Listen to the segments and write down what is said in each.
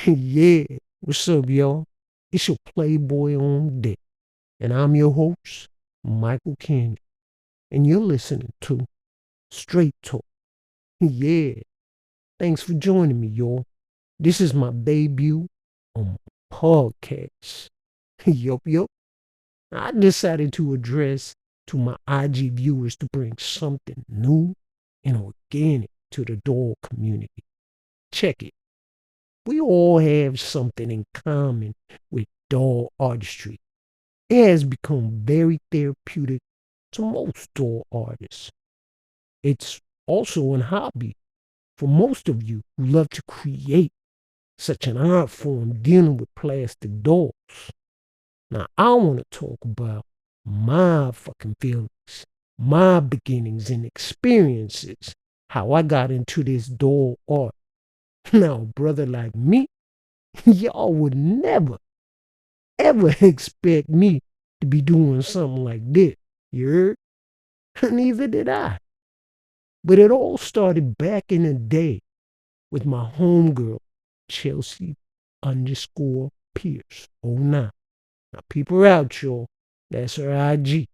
Yeah, what's up, y'all? It's your Playboy on deck, and I'm your host, Michael King, and you're listening to Straight Talk. Yeah, thanks for joining me, y'all. This is my debut on my podcast. Yup. I decided to address to my IG viewers to bring something new and organic to the dog community. Check it. We all have something in common with dog artistry. It has become very therapeutic to most dog artists. It's also an hobby for most of you who love to create such an art form dealing with plastic dolls. Now, I want to talk about my fucking feelings, my beginnings and experiences, how I got into this doll art. Now, a brother like me, y'all would never ever expect me to be doing something like this. You heard? Neither did I. But it all started back in the day with my homegirl, Chelsea underscore Pierce. Oh, nah. Now, peep her out, y'all. That's her IG.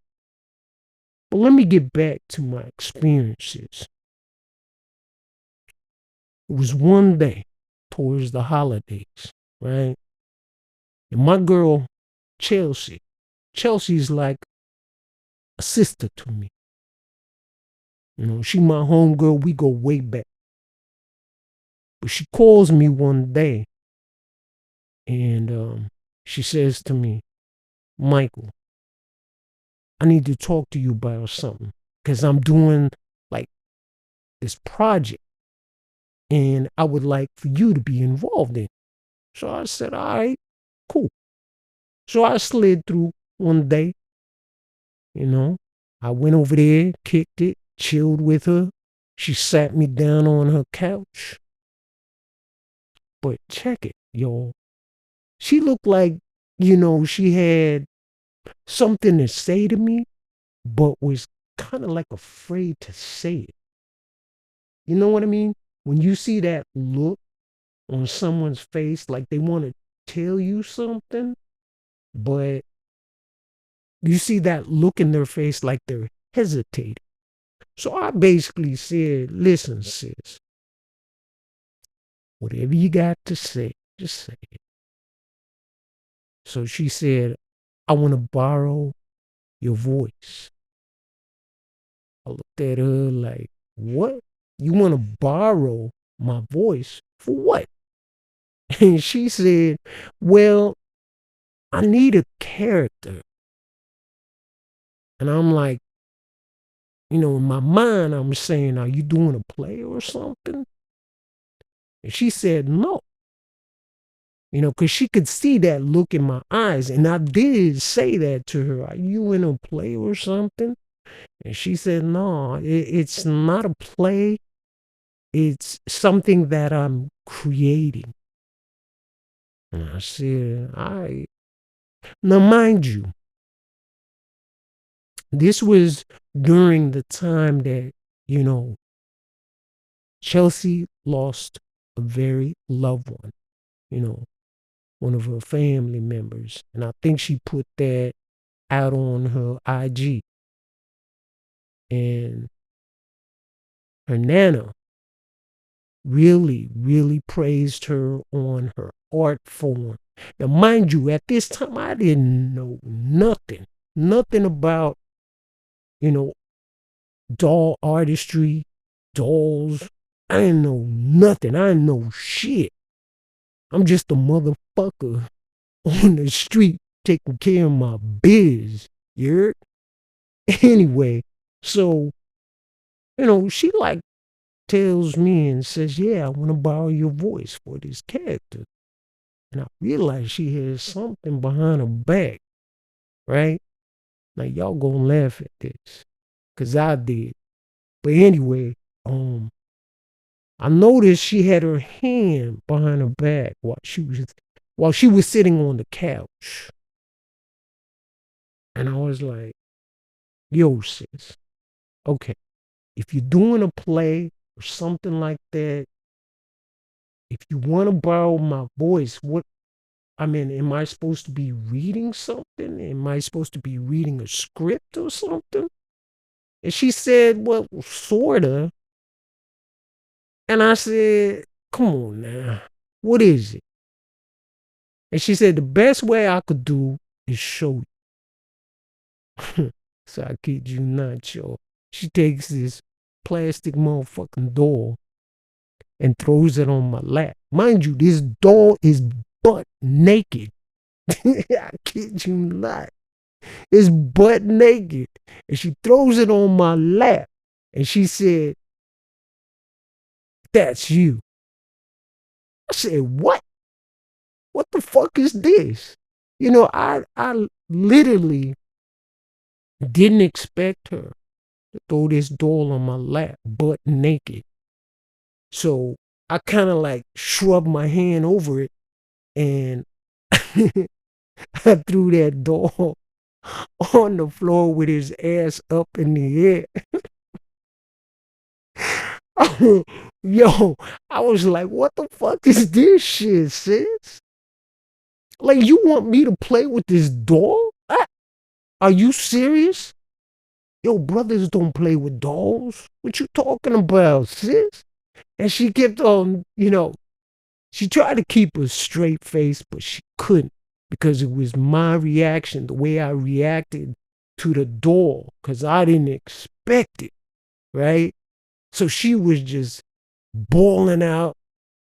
But let me get back to my experiences. It was one day towards the holidays, right? And my girl, Chelsea's like a sister to me. You know, she my homegirl. We go way back. But she calls me one day and she says to me, Michael, I need to talk to you about something because I'm doing like this project and I would like for you to be involved in it. So I said, all right, cool. So I slid through one day, you know. I went over there, kicked it, chilled with her. She sat me down on her couch. But check it, y'all. She looked like, she had something to say to me, but was kind of like afraid to say it. You know what I mean? When you see that look on someone's face, like they want to tell you something, but you see that look in their face like they're hesitating. So I basically said, listen, sis, whatever you got to say, just say it. So she said, I want to borrow your voice. I looked at her like, what? You want to borrow my voice for what? And she said, well, I need a character. And I'm like, in my mind, I'm saying, are you doing a play or something? And she said, no. Because she could see that look in my eyes. And I did say that to her. Are you in a play or something? And she said, no, it's not a play. It's something that I'm creating. And I said, all right. Now, mind you, this was during the time that, you know, Chelsea lost a very loved one, one of her family members. And I think she put that out on her IG. And her nana really praised her on her art form. Now, mind you, at this time, I didn't know nothing about, you know, doll artistry, dolls. I didn't know nothing. I didn't know shit. I'm just a motherfucker on the street taking care of my biz. You heard? Anyway, so, she like tells me and says, yeah, I want to borrow your voice for this character. And I realize she has something behind her back, right? Now y'all gonna laugh at this, cause I did. But anyway, I noticed she had her hand behind her back while she was sitting on the couch. And I was like, yo, sis, okay, if you're doing a play or something like that, if you want to borrow my voice, what I mean, am I supposed to be reading something? Am I supposed to be reading a script or something? And she said, well, sorta. And I said, come on now. What is it? And she said, the best way I could do is show you. So I kid you not, yo. She takes this plastic motherfucking doll and throws it on my lap. Mind you, this doll is butt naked. I kid you not. It's butt naked. And she throws it on my lap. And she said, that's you. I said, what? What the fuck is this? You know, I literally didn't expect her to throw this doll on my lap, butt naked. So I kind of like shrugged my hand over it and I threw that doll on the floor with his ass up in the air. Yo, I was like, what the fuck is this shit, sis? Like, you want me to play with this doll? Are you serious? Yo, brothers don't play with dolls. What you talking about, sis? And she kept on, she tried to keep a straight face, but she couldn't because it was my reaction, the way I reacted to the doll, because I didn't expect it, right? So she was just bawling out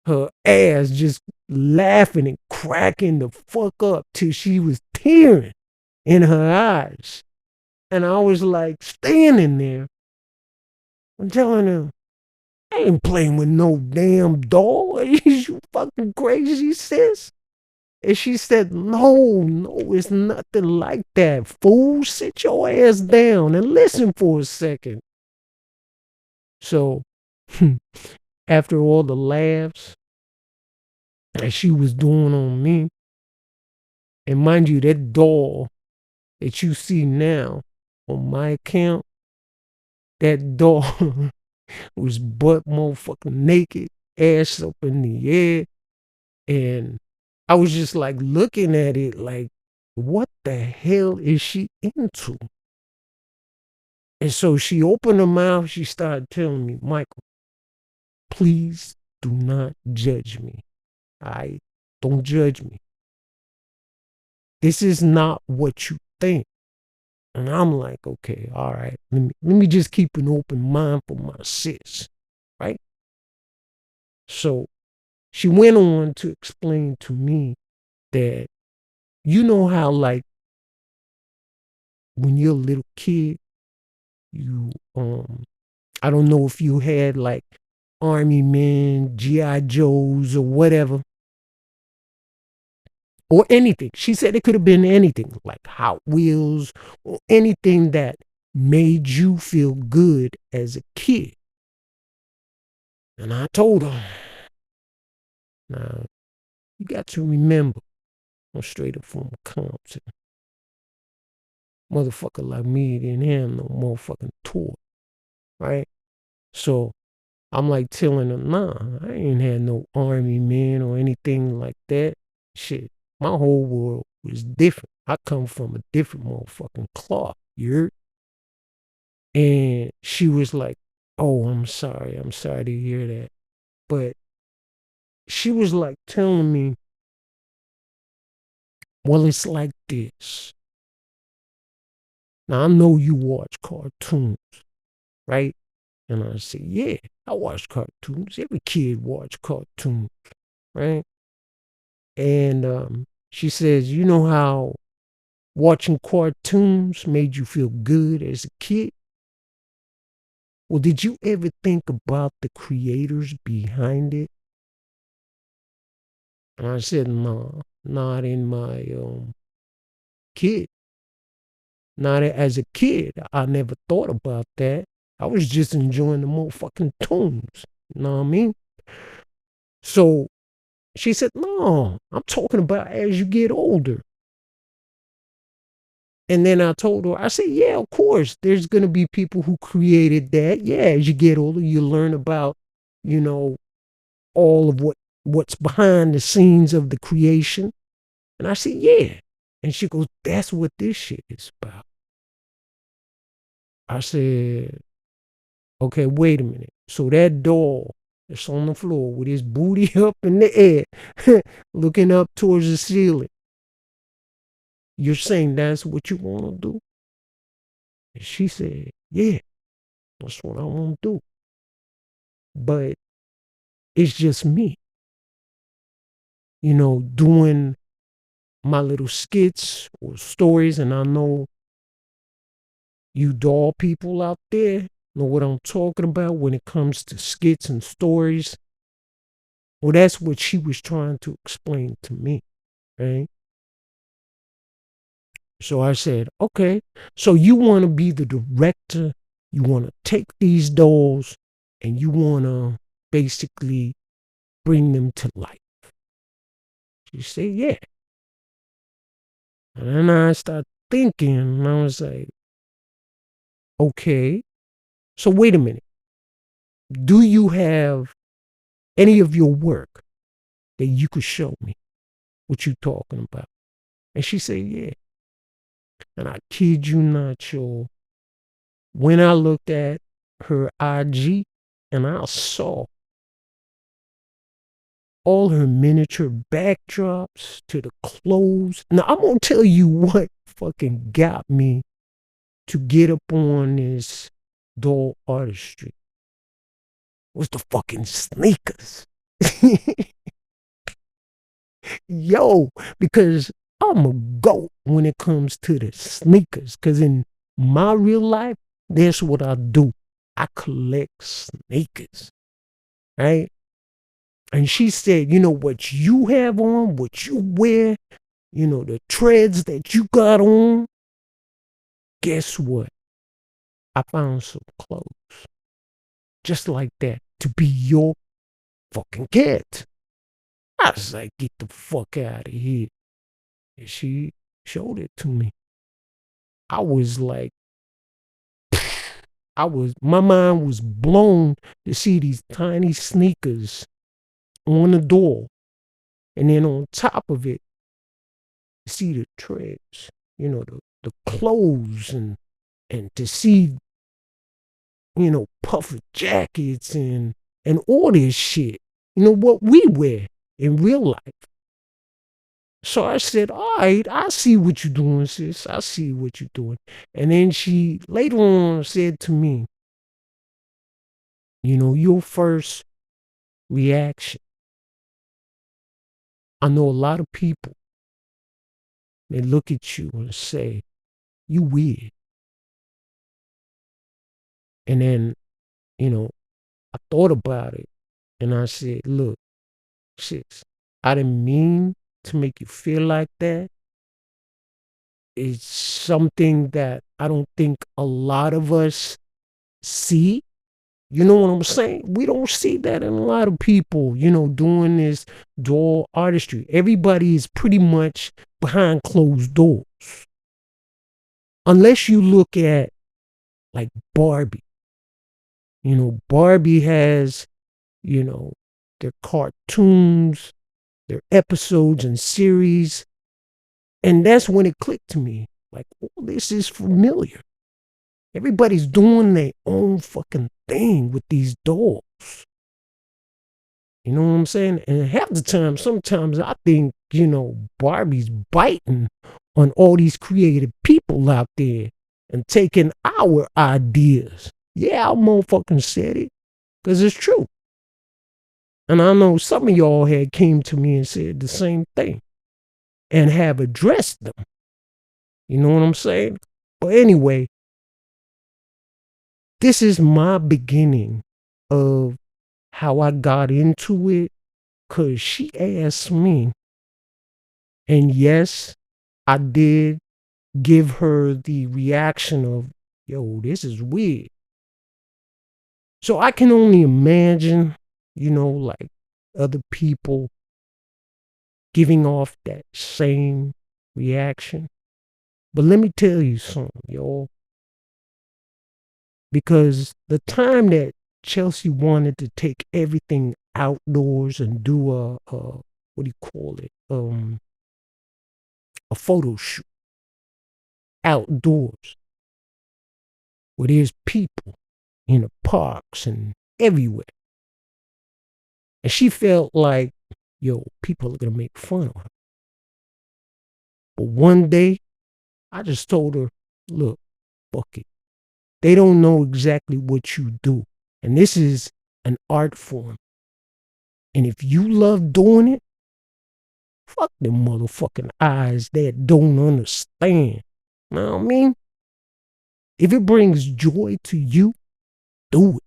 her ass, just laughing and cracking the fuck up till she was tearing in her eyes. And I was like standing there. I'm telling her, I ain't playing with no damn doll. Are you fucking crazy, sis? And she said, no, it's nothing like that. Fool, sit your ass down and listen for a second. So, after all the laughs that she was doing on me, and mind you, that doll that you see now on my account, that doll was butt motherfucking naked, ass up in the air. And I was just like looking at it like, what the hell is she into? And so she opened her mouth. She started telling me, Michael, please do not judge me. Don't judge me. This is not what you think. And I'm like, okay, all right. Let me just keep an open mind for my sis, right? So she went on to explain to me that you know how, like, when you're a little kid, you I don't know if you had like Army men, GI Joes, or whatever, or anything. She said it could have been anything, like Hot Wheels, or anything that made you feel good as a kid. And I told her, now you got to remember, I'm straight up from Compton. Motherfucker like me didn't have no motherfucking toy, right? So I'm like telling her, nah, I ain't had no army men or anything like that. Shit, my whole world was different. I come from a different motherfucking cloth, you heard? And she was like, oh, I'm sorry to hear that. But she was like telling me, well, it's like this. Now, I know you watch cartoons, right? And I said, yeah, I watch cartoons. Every kid watch cartoons, right? And she says, you know how watching cartoons made you feel good as a kid? Well, did you ever think about the creators behind it? And I said, no, not in my kid. Not as a kid. I never thought about that. I was just enjoying the motherfucking tunes. You know what I mean? So she said, no, I'm talking about as you get older. And then I told her, I said, yeah, of course, there's going to be people who created that. Yeah, as you get older, you learn about, you know, all of what what's behind the scenes of the creation? And I said, yeah. And she goes, that's what this shit is about. I said, okay, wait a minute. So that doll that's on the floor with his booty up in the air, looking up towards the ceiling, you're saying that's what you want to do? And she said, yeah, that's what I want to do. But it's just me, doing my little skits or stories. And I know you doll people out there know what I'm talking about when it comes to skits and stories. Well, that's what she was trying to explain to me, right? So I said, okay, so you want to be the director, you want to take these dolls and you want to basically bring them to life. She said, yeah. And then I started thinking, and I was like, okay, so wait a minute. Do you have any of your work that you could show me what you talking about? And she said, yeah. And I kid you not, y'all. When I looked at her IG and I saw all her miniature backdrops to the clothes. Now, I'm going to tell you what fucking got me to get up on this doll artistry was the fucking sneakers. Yo, because I'm a goat when it comes to the sneakers. Because in my real life, that's what I do. I collect sneakers, right? And she said, what you have on, what you wear, the treads that you got on. Guess what? I found some clothes just like that to be your fucking kid. I was like, get the fuck out of here. And she showed it to me. I was like, my mind was blown to see these tiny sneakers on the door. And then on top of it, see the treads, the clothes and to see, puffer jackets and all this shit, what we wear in real life. So I said, all right, I see what you're doing, sis. I see what you're doing. And then she later on said to me, your first reaction. I know a lot of people, they look at you and say, you weird. And then, I thought about it and I said, look, sis, I didn't mean to make you feel like that. It's something that I don't think a lot of us see. You know what I'm saying? We don't see that in a lot of people, doing this doll artistry. Everybody is pretty much behind closed doors. Unless you look at like Barbie. Barbie has, their cartoons, their episodes and series. And that's when it clicked to me. Like, oh, this is familiar. Everybody's doing their own fucking thing with these dolls. You know what I'm saying? And half the time, sometimes I think, Barbie's biting on all these creative people out there and taking our ideas. Yeah, I motherfucking said it. Because it's true. And I know some of y'all had came to me and said the same thing. And have addressed them. You know what I'm saying? But anyway, this is my beginning of how I got into it. Because she asked me. And yes, I did give her the reaction of, yo, this is weird. So I can only imagine, like other people giving off that same reaction. But let me tell you something, y'all. Because the time that Chelsea wanted to take everything outdoors and do a what do you call it? A photo shoot outdoors where there's people in the parks and everywhere. And she felt like, yo, people are gonna make fun of her. But one day, I just told her, look, fuck it. They don't know exactly what you do. And this is an art form. And if you love doing it, fuck them motherfucking eyes that don't understand. You know what I mean? If it brings joy to you, do it.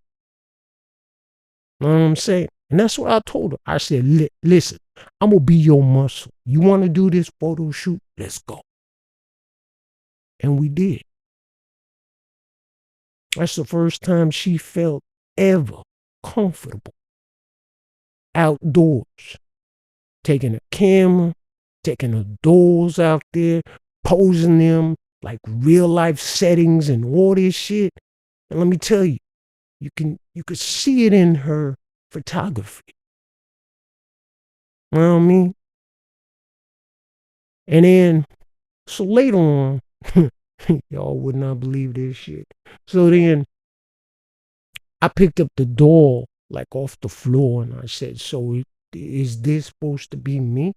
You know what I'm saying? And that's what I told her. I said, listen, I'm going to be your muscle. You want to do this photo shoot? Let's go. And we did. That's the first time she felt ever comfortable outdoors, taking a camera, taking her dolls out there, posing them like real life settings and all this shit. And let me tell you, you could see it in her photography. You know what I mean? And then, so later on, y'all would not believe this shit. So then I picked up the doll like off the floor and I said, so is this supposed to be me?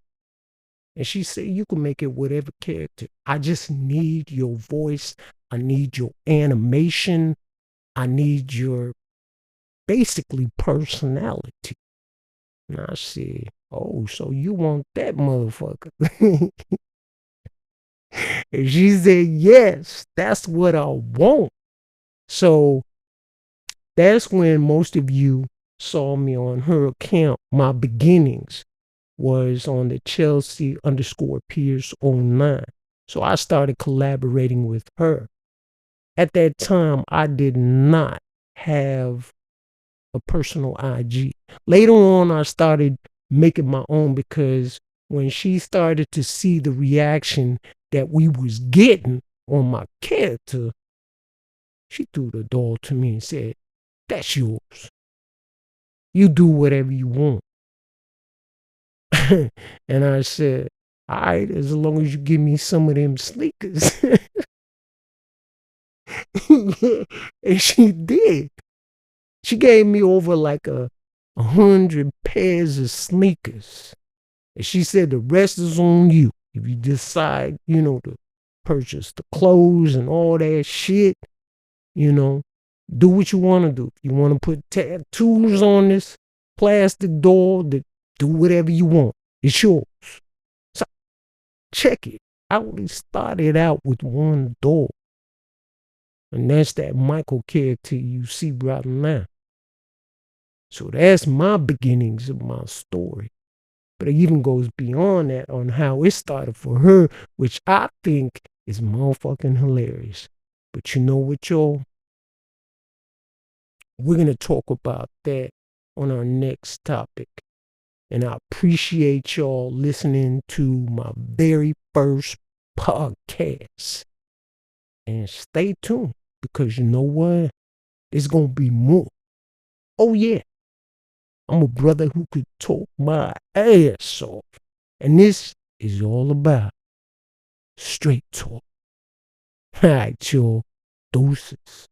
And she said, you can make it whatever character. I just need your voice. I need your animation. I need your basically personality. And I said, oh, so you want that motherfucker? And she said, yes, that's what I want. So that's when most of you saw me on her account. My beginnings was on the Chelsea_Pierce09. So I started collaborating with her. At that time, I did not have a personal IG. Later on, I started making my own because when she started to see the reaction that we was getting on my character, she threw the doll to me and said, that's yours. You do whatever you want. And I said, all right, as long as you give me some of them sneakers. And she did. She gave me over like 100 pairs of sneakers. And she said the rest is on you. If you decide, to purchase the clothes and all that shit, do what you want to do. If you want to put tattoos on this plastic doll, do whatever you want. It's yours. So check it. I only started out with one doll. And that's that Michael character you see right now. So that's my beginnings of my story. But it even goes beyond that on how it started for her, which I think is motherfucking hilarious. But you know what, y'all? We're going to talk about that on our next topic. And I appreciate y'all listening to my very first podcast. And stay tuned because you know what? There's going to be more. Oh, yeah. I'm a brother who could talk my ass off. And this is all about straight talk. All right, y'all. Deuces.